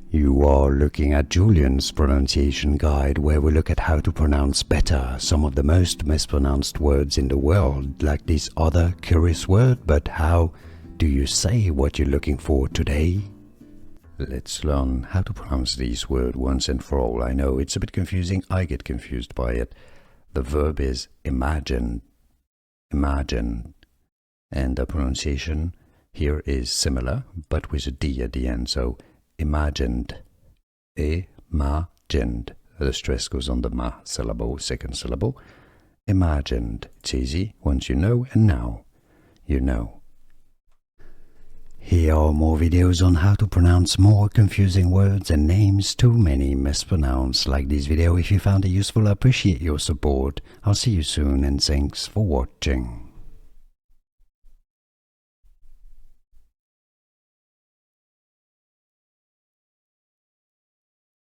You are looking at Julian's pronunciation guide, where we look at how to pronounce better some of the most mispronounced words in the world, like this other curious word. But how do you say what you're looking for today? Let's learn how to pronounce these words once and for all. I know it's a bit confusing. I get confused by it. The verb is imagine, imagine, and the pronunciation here is similar, but with a D at the end. So imagined, imagined. The stress goes on the ma syllable, second syllable. Imagined. It's easy once you know, and now you know. Here are more videos on how to pronounce more confusing words and names too many mispronounced. Like this video if you found it useful. I appreciate your support. I'll see you soon, and thanks for watching.